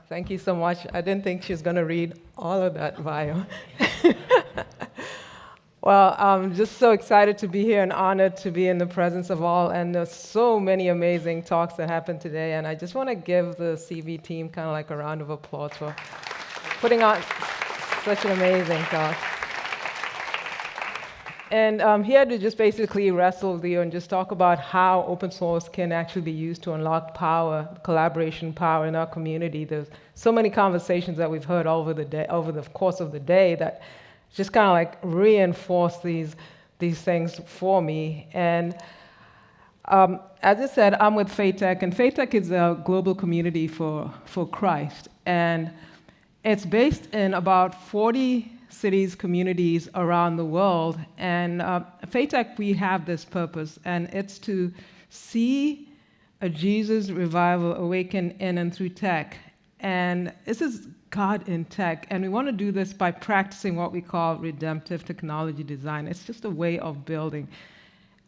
Thank you so much. I didn't think she was going to read all of that bio. Well, I'm just so excited to be here and honored to be in the presence of all. And there's so many amazing talks that happened today. And I just want to give the CV team kind of like a round of applause for putting on such an amazing talk. And I'm here to just basically wrestle with you and just talk about how open source can actually be used to unlock power, collaboration power in our community. There's so many conversations that we've heard over the course of the day that just kind of like reinforce these things for me. And as I said, I'm with FATEC, and FATEC is a global community for Christ. And it's based in about 40 cities, communities around the world. And FATEC, we have this purpose, and it's to see a Jesus revival awaken in and through tech. And this is God in tech, and we want to do this by practicing what we call redemptive technology design. It's just a way of building.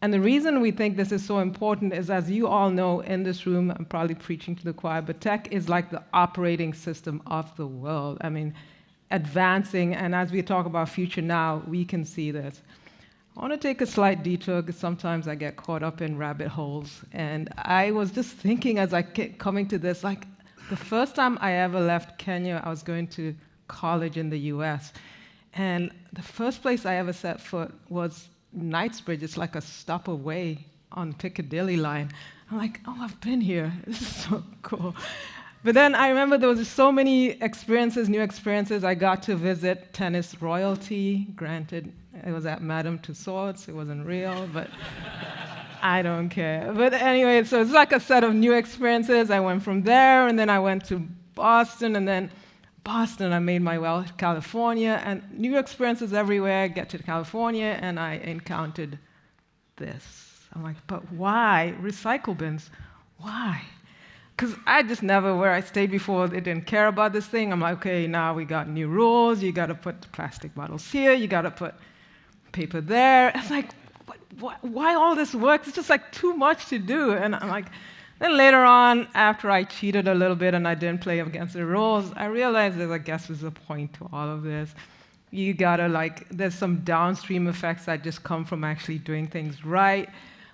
And the reason we think this is so important is, as you all know in this room, I'm probably preaching to the choir, but tech is like the operating system of the world. I mean, advancing, and as we talk about future now, we can see this. I want to take a slight detour because sometimes I get caught up in rabbit holes. And I was just thinking as I kept coming to this, like the first time I ever left Kenya, I was going to college in the US. And the first place I ever set foot was Knightsbridge. It's like a stop away on Piccadilly line. I'm like, oh, I've been here. This is so cool. But then I remember there was so many experiences, new experiences. I got to visit tennis royalty. Granted, it was at Madame Tussauds. It wasn't real, but I don't care. But anyway, so it's like a set of new experiences. I went from there, and then I went to Boston, and then Boston, I made my way to California, and new experiences everywhere. Get to California, and I encountered this. I'm like, but why? Recycle bins. Why? Because I just never, where I stayed before, they didn't care about this thing. I'm like, okay, now we got new rules. You got to put plastic bottles here. You got to put paper there. It's like, why all this work? It's just like too much to do. And I'm like, then later on, after I cheated a little bit and I didn't play against the rules, I realized I guess there's a point to all of this. You got to there's some downstream effects that just come from actually doing things right.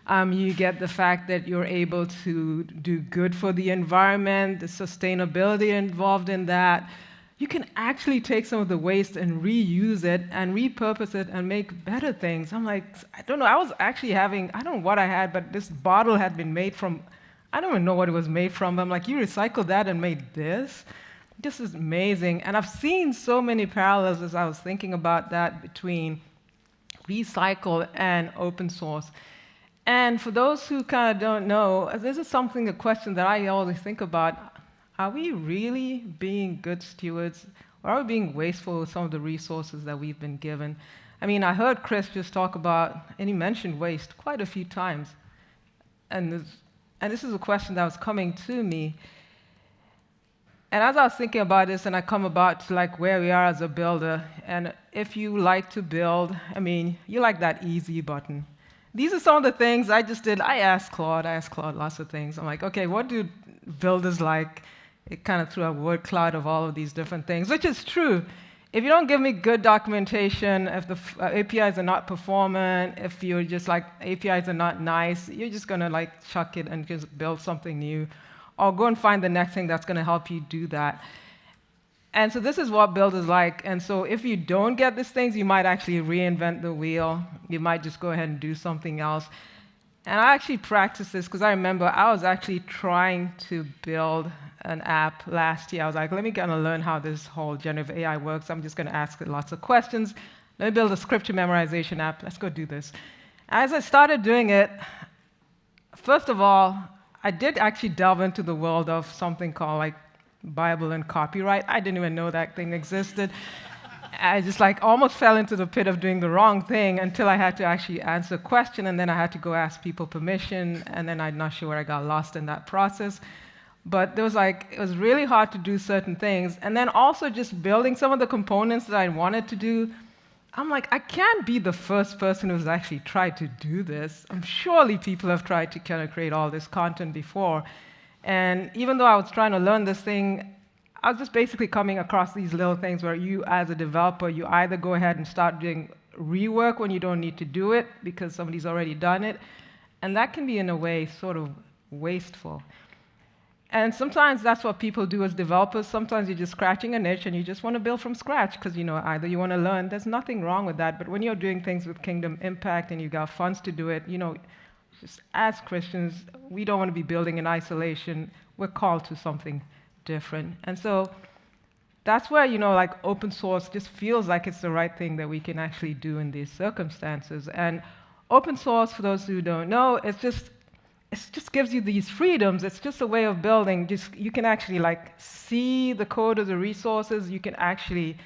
You get the fact that you're able to do good for the environment, the sustainability involved in that. You can actually take some of the waste and reuse it and repurpose it and make better things. I'm like, I don't know, I was actually having, I don't know what I had, but this bottle had been made from, I don't even know what it was made from. I'm like, you recycled that and made this? This is amazing. And I've seen so many parallels as I was thinking about that between recycle and open source. And for those who kind of don't know, this is a question that I always think about. Are we really being good stewards, or are we being wasteful with some of the resources that we've been given? I mean, I heard Chris just talk about, and he mentioned waste quite a few times. And this is a question that was coming to me. And as I was thinking about this, and I come about to where we are as a builder, and if you like to build, I mean, you like that easy button. These are some of the things I just did. I asked Claude lots of things. I'm like, okay, what do builders like? It kind of threw a word cloud of all of these different things, which is true. If you don't give me good documentation, if the APIs are not performant, if you're just APIs are not nice, you're just going to chuck it and just build something new, or go and find the next thing that's going to help you do that. And so this is what build is like. And so if you don't get these things, you might actually reinvent the wheel. You might just go ahead and do something else. And I actually practiced this because I remember I was actually trying to build an app last year. I was like, let me kind of learn how this whole generative AI works. I'm just going to ask it lots of questions. Let me build a scripture memorization app. Let's go do this. As I started doing it, first of all, I did actually delve into the world of something called Bible and copyright. I didn't even know that thing existed. I just almost fell into the pit of doing the wrong thing until I had to actually answer a question, and then I had to go ask people permission, and then I'm not sure where I got lost in that process. But there was it was really hard to do certain things. And then also just building some of the components that I wanted to do, I'm like, I can't be the first person who's actually tried to do this. Surely people have tried to kind of create all this content before. And even though I was trying to learn this thing, I was just basically coming across these little things where you, as a developer, you either go ahead and start doing rework when you don't need to do it because somebody's already done it, and that can be, in a way, sort of wasteful. And sometimes that's what people do as developers. Sometimes you're just scratching a niche and you just want to build from scratch because, either you want to learn. There's nothing wrong with that. But when you're doing things with kingdom impact and you got funds to do it, just as Christians, we don't want to be building in isolation. We're called to something different. And so that's where, like open source just feels like it's the right thing that we can actually do in these circumstances. And open source, for those who don't know, it just gives you these freedoms. It's just a way of building. You can actually see the code of the resources. You can actually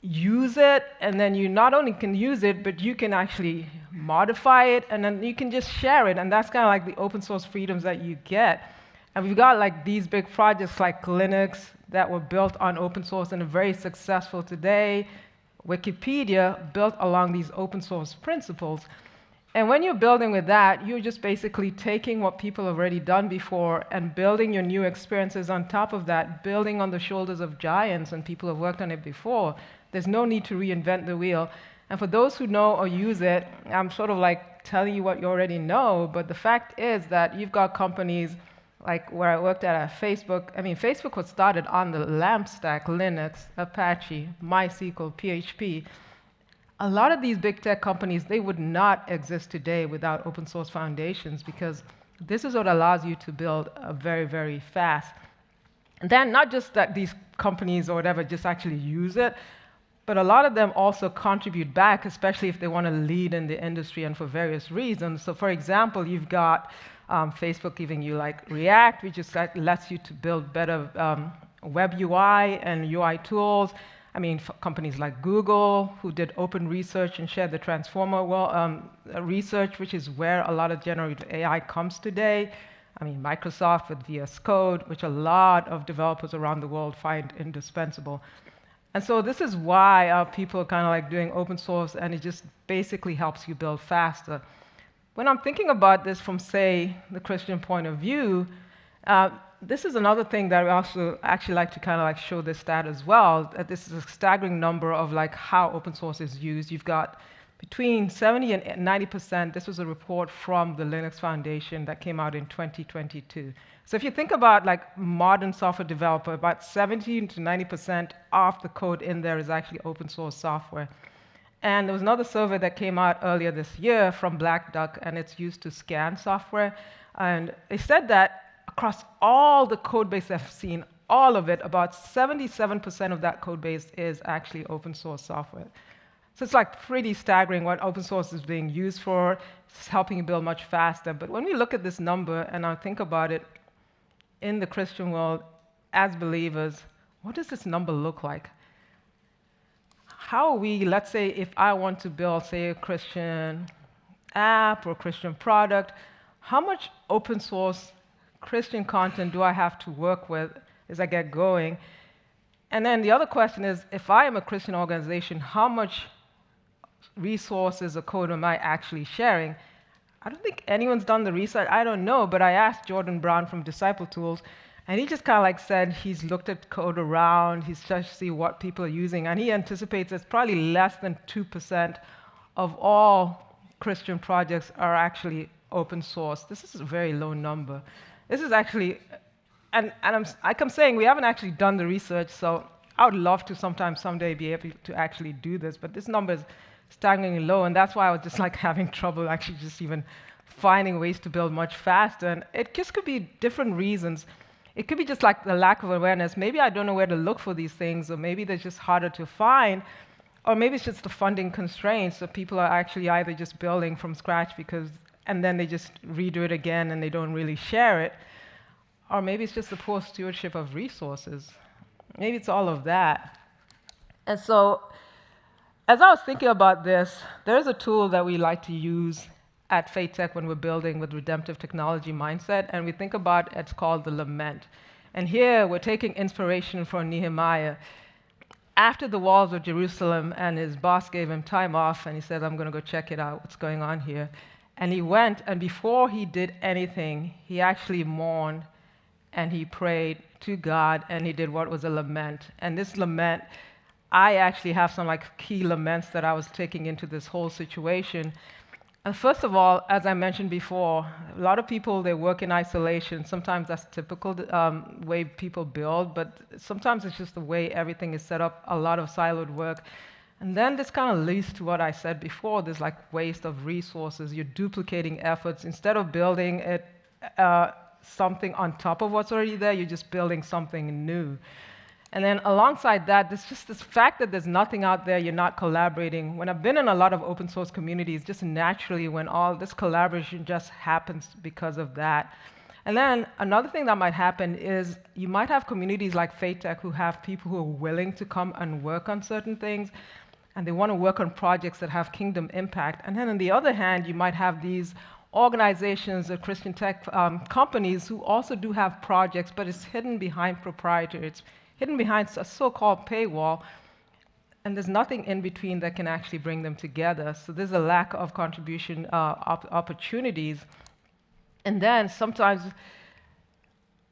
use it, and then you not only can use it, but you can actually modify it, and then you can just share it. And that's kind of like the open source freedoms that you get. And we've got these big projects like Linux that were built on open source and are very successful today. Wikipedia built along these open source principles. And when you're building with that, you're just basically taking what people have already done before and building your new experiences on top of that, building on the shoulders of giants and people who have worked on it before. There's no need to reinvent the wheel. And for those who know or use it, I'm sort of telling you what you already know, but the fact is that you've got companies like where I worked at Facebook. I mean, Facebook was started on the LAMP stack, Linux, Apache, MySQL, PHP. A lot of these big tech companies, they would not exist today without open source foundations, because this is what allows you to build very, very fast. And then not just that these companies or whatever just actually use it, but a lot of them also contribute back, especially if they want to lead in the industry and for various reasons. So for example, you've got Facebook giving you React, which just lets you to build better web UI and UI tools. I mean, companies like Google, who did open research and shared the Transformer research, which is where a lot of generative AI comes today. I mean, Microsoft with VS Code, which a lot of developers around the world find indispensable. And so this is why people are kind of doing open source, and it just basically helps you build faster. When I'm thinking about this from, say, the Christian point of view, this is another thing that I also actually like to kind of show this stat as well. That this is a staggering number of how open source is used. You've got between 70 and 90%. This was a report from the Linux Foundation that came out in 2022. So if you think about modern software developer, about 70 to 90% of the code in there is actually open source software. And there was another survey that came out earlier this year from Black Duck, and it's used to scan software. And they said that across all the code base I've seen, all of it, about 77% of that code base is actually open source software. So it's pretty staggering what open source is being used for. It's helping you build much faster. But when we look at this number and I think about it in the Christian world as believers, what does this number look like? How are we, let's say, if I want to build, say, a Christian app or a Christian product, how much open source Christian content do I have to work with as I get going? And then the other question is, if I am a Christian organization, how much resources or code am I actually sharing? I don't think anyone's done the research. I don't know, but I asked Jordan Brown from Disciple Tools, and he just kind of said he's looked at code around, he's tried to see what people are using, and he anticipates it's probably less than 2% of all Christian projects are actually open source. This is a very low number. This is actually, and I'm saying we haven't actually done the research, so I would love to someday be able to actually do this, but this number is staggeringly low, and that's why I was just having trouble actually just even finding ways to build much faster. And it just could be different reasons. It could be just the lack of awareness. Maybe I don't know where to look for these things, or maybe they're just harder to find, or maybe it's just the funding constraints, so people are actually either just building from scratch and then they just redo it again and they don't really share it, or maybe it's just the poor stewardship of resources. Maybe it's all of that. And so as I was thinking about this, there's a tool that we like to use at Faith Tech when we're building with redemptive technology mindset, and we think about it's called the lament. And here we're taking inspiration from Nehemiah. After the walls of Jerusalem, and his boss gave him time off, and he said, I'm going to go check it out, what's going on here. And he went, and before he did anything, he actually mourned, and he prayed to God, and he did what was a lament. And this lament, I actually have some like key laments that I was taking into this whole situation. First of all, as I mentioned before, a lot of people, they work in isolation. Sometimes that's typical way people build, but sometimes it's just the way everything is set up, a lot of siloed work. And then this kind of leads to what I said before, this like waste of resources. You're duplicating efforts. Instead of building it, something on top of what's already there, you're just building something new. And then alongside that, there's just this fact that there's nothing out there, you're not collaborating. When I've been in a lot of open source communities, just naturally when all this collaboration just happens because of that. And then another thing that might happen is you might have communities like FaithTech who have people who are willing to come and work on certain things, and they want to work on projects that have kingdom impact. And then on the other hand, you might have these organizations or Christian tech companies who also do have projects, but it's hidden behind proprietary. It's hidden behind a so-called paywall, and there's nothing in between that can actually bring them together. So there's a lack of contribution opportunities. And then sometimes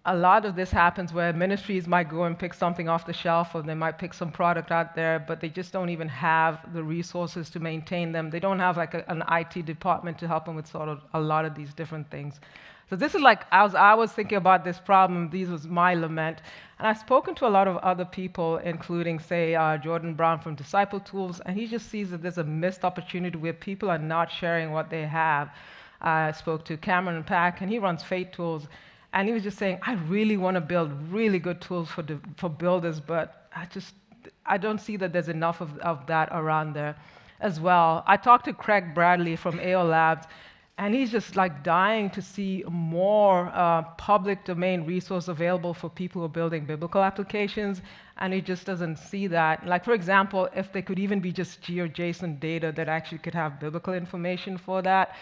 a lot of this happens where ministries might go and pick something off the shelf, or they might pick some product out there, but they just don't even have the resources to maintain them. They don't have like an IT department to help them with sort of a lot of these different things. So this is like, as I was thinking about this problem, these was my lament. And I've spoken to a lot of other people, including, say, Jordan Brown from Disciple Tools, and he just sees that there's a missed opportunity where people are not sharing what they have. I spoke to Cameron Pack, and he runs Faith Tools, and he was just saying, I really want to build really good tools for builders, but I don't see that there's enough of that around there as well. I talked to Craig Bradley from AO Labs, and he's just like dying to see more public domain resource available for people who are building biblical applications, and he just doesn't see that. Like, for example, if there could even be just GeoJSON data that actually could have biblical information for that,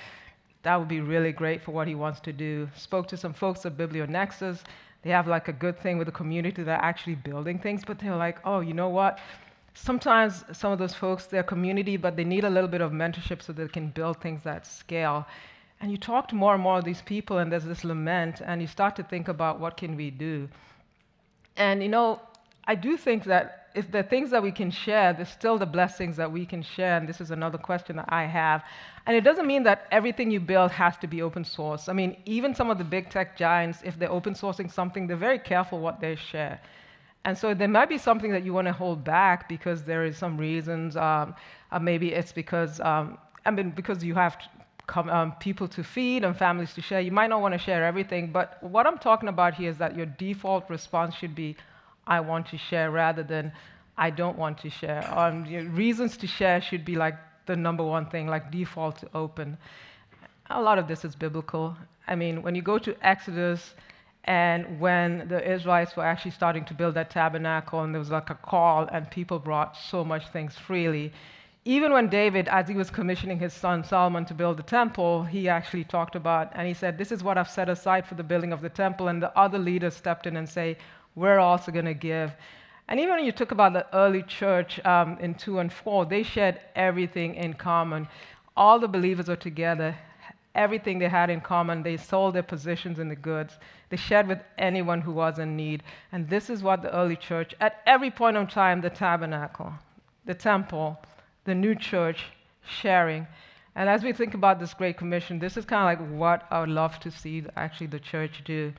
that would be really great for what he wants to do. Spoke to some folks at BiblioNexus. They have like a good thing with the community. They're actually building things, but they're like, oh, you know what? Sometimes some of those folks, they're community, but they need a little bit of mentorship so they can build things that scale. And you talk to more and more of these people, and there's this lament, and you start to think about what can we do. And you know, I do think that if there are things that we can share, there's still the blessings that we can share, and this is another question that I have. And it doesn't mean that everything you build has to be open source. I mean, even some of the big tech giants, if they're open sourcing something, they're very careful what they share. And so there might be something that you want to hold back because there is some reasons. Maybe it's because, because you have people to feed and families to share. You might not want to share everything, but what I'm talking about here is that your default response should be, I want to share, rather than I don't want to share. Your reasons to share should be like the number one thing, like default to open. A lot of this is biblical. I mean, when you go to Exodus, and when the Israelites were actually starting to build that tabernacle, and there was like a call, and people brought so much things freely. Even when David, as he was commissioning his son Solomon to build the temple, he actually talked about, and he said, this is what I've set aside for the building of the temple, and the other leaders stepped in and say, we're also going to give. And even when you talk about the early church in 2 and 4, they shared everything in common. All the believers were together. Everything they had in common, they sold their positions in the goods. They shared with anyone who was in need. And this is what the early church, at every point in time, the tabernacle, the temple, the new church, sharing. And as we think about this Great Commission, this is kind of like what I would love to see actually the church do.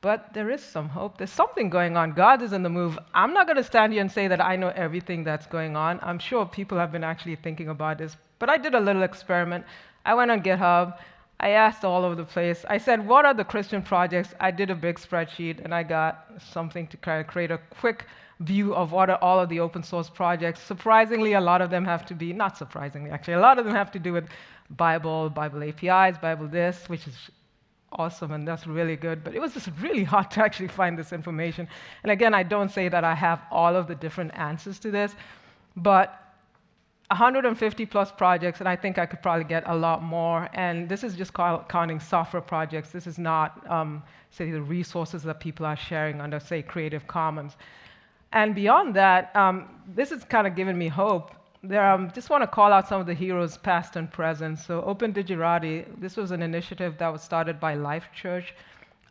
But there is some hope. There's something going on. God is in the move. I'm not going to stand here and say that I know everything that's going on. I'm sure people have been actually thinking about this. But I did a little experiment. I went on GitHub. I asked all over the place. I said, what are the Christian projects? I did a big spreadsheet, and I got something to kind of create a quick view of what are all of the open source projects. Surprisingly, a lot of them have to be, not surprisingly actually, a lot of them have to do with Bible APIs, Bible this, which is awesome, and that's really good. But it was just really hard to actually find this information. And again, I don't say that I have all of the different answers to this, but 150 plus projects, and I think I could probably get a lot more. And this is just counting software projects. This is not, say, the resources that people are sharing under, say, Creative Commons. And beyond that, this has kind of given me hope. Just want to call out some of the heroes, past and present. So Open Digerati, this was an initiative that was started by Life Church.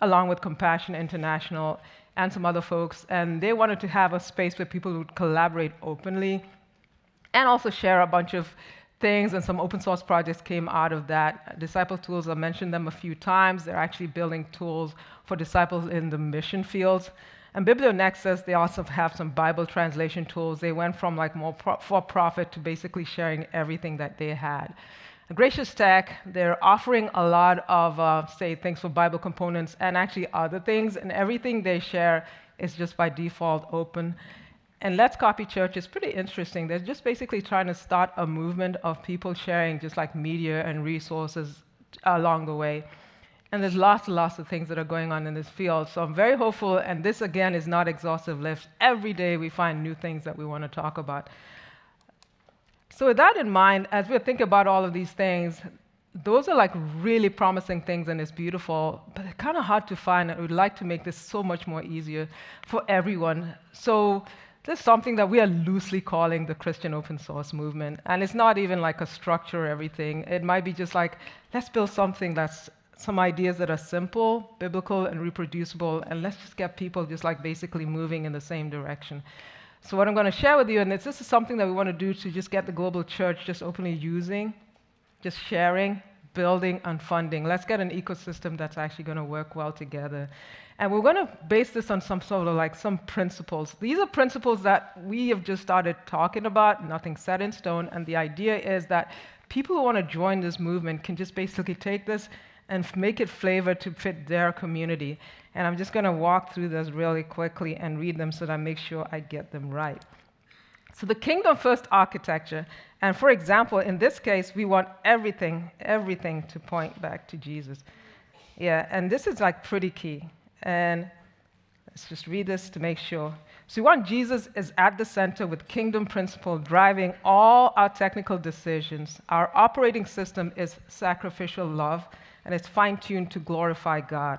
along with Compassion International and some other folks. And they wanted to have a space where people would collaborate openly and also share a bunch of things, and some open source projects came out of that. Disciple Tools, I mentioned them a few times. They're actually building tools for disciples in the mission fields. And BiblioNexus, they also have some Bible translation tools. They went from like more for-profit to basically sharing everything that they had. Gracious Tech, they're offering a lot of, say, things for Bible components and actually other things, and everything they share is just by default open. And Let's Copy Church is pretty interesting. They're just basically trying to start a movement of people sharing just like media and resources along the way. And there's lots and lots of things that are going on in this field. So I'm very hopeful, and this again is not exhaustive list. Every day we find new things that we want to talk about. So with that in mind, as we think about all of these things, those are like really promising things and it's beautiful, but it's kind of hard to find, and we'd like to make this so much more easier for everyone. So this is something that we are loosely calling the Christian open source movement. And it's not even like a structure or everything. It might be just like, let's build something that's some ideas that are simple, biblical, and reproducible, and let's just get people just like basically moving in the same direction. So what I'm going to share with you, and this is something that we want to do to just get the global church just openly using, just sharing, building, and funding. Let's get an ecosystem that's actually going to work well together. And we're going to base this on some sort of like some principles. These are principles that we have just started talking about, nothing set in stone, and the idea is that people who want to join this movement can just basically take this and make it flavored to fit their community. And I'm just going to walk through this really quickly and read them so that I make sure I get them right. So the kingdom first architecture, and for example, in this case, we want everything to point back to Jesus. Yeah, and this is like pretty key. And let's just read this to make sure. So we want Jesus is at the center with kingdom principle driving all our technical decisions. Our operating system is sacrificial love, and it's fine-tuned to glorify God.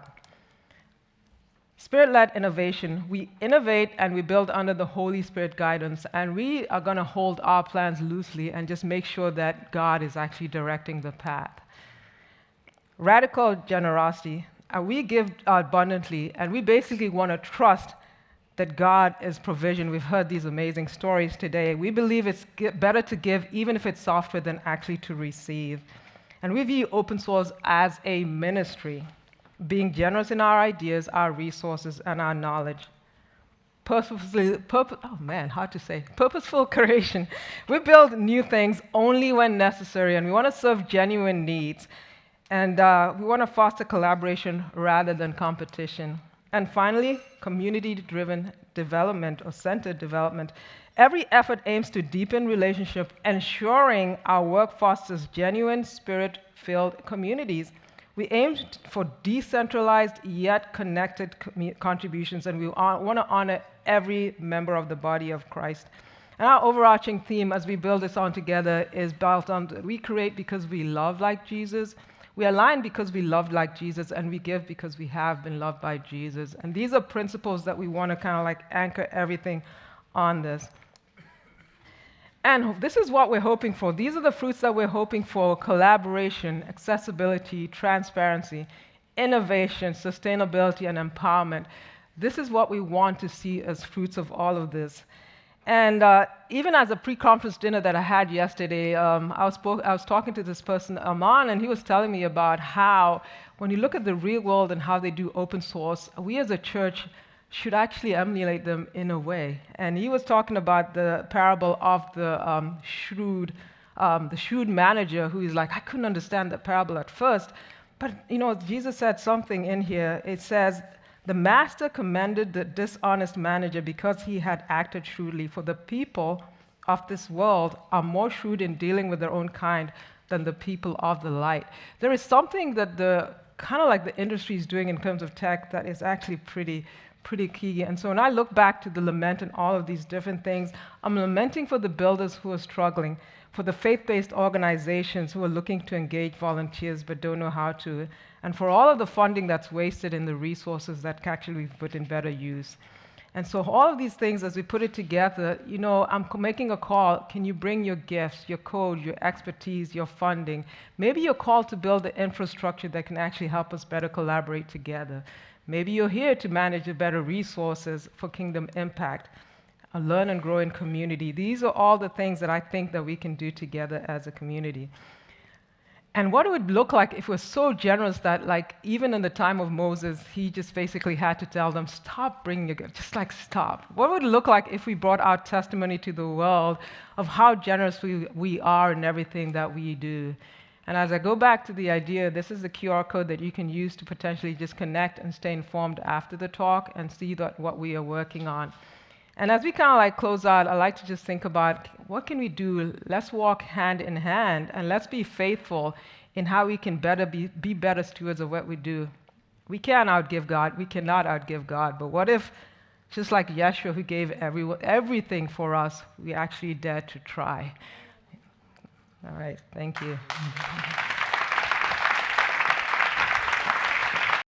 Spirit-led innovation. We innovate and we build under the Holy Spirit guidance, and we are going to hold our plans loosely and just make sure that God is actually directing the path. Radical generosity. We give abundantly, and we basically want to trust that God is provision. We've heard these amazing stories today. We believe it's better to give, even if it's software, than actually to receive. And we view open source as a ministry, being generous in our ideas, our resources, and our knowledge. Purposeful creation. We build new things only when necessary, and we want to serve genuine needs. And we want to foster collaboration rather than competition. And finally, community-driven development or centered development. Every effort aims to deepen relationship, ensuring our work fosters genuine, spirit-filled communities. We aim for decentralized yet connected contributions, and we want to honor every member of the body of Christ. And our overarching theme as we build this on together is built on we create because we love like Jesus. We align because we love like Jesus, and we give because we have been loved by Jesus. And these are principles that we want to kind of like anchor everything on this. And this is what we're hoping for. These are the fruits that we're hoping for: collaboration, accessibility, transparency, innovation, sustainability, and empowerment. This is what we want to see as fruits of all of this. And even as a pre-conference dinner that I had yesterday, I was talking to this person, Aman, and he was telling me about how when you look at the real world and how they do open source, we as a church should actually emulate them in a way. And he was talking about the parable of the shrewd manager who is like, I couldn't understand the parable at first, but Jesus said something in here. It says, the master commended the dishonest manager because he had acted shrewdly, for the people of this world are more shrewd in dealing with their own kind than the people of the light. There is something that the industry is doing in terms of tech that is actually pretty key. And so when I look back to the lament and all of these different things, I'm lamenting for the builders who are struggling, for the faith-based organizations who are looking to engage volunteers but don't know how to, and for all of the funding that's wasted in the resources that can actually be put in better use. And so all of these things, as we put it together, I'm making a call. Can you bring your gifts, your code, your expertise, your funding? Maybe you're called to build the infrastructure that can actually help us better collaborate together. Maybe you're here to manage the better resources for kingdom impact, a learn and grow in community. These are all the things that I think that we can do together as a community. And what it would look like if we're so generous that, like, even in the time of Moses, he just basically had to tell them, stop bringing your gift, just like stop. What would it look like if we brought our testimony to the world of how generous we are in everything that we do? And as I go back to the idea, this is the QR code that you can use to potentially just connect and stay informed after the talk and see what we are working on. And as we kind of like close out, I like to just think about what can we do? Let's walk hand in hand, and let's be faithful in how we can be better stewards of what we do. We can't outgive God. We cannot outgive God. But what if, just like Yeshua, who gave everything for us, we actually dare to try? All right. Thank you.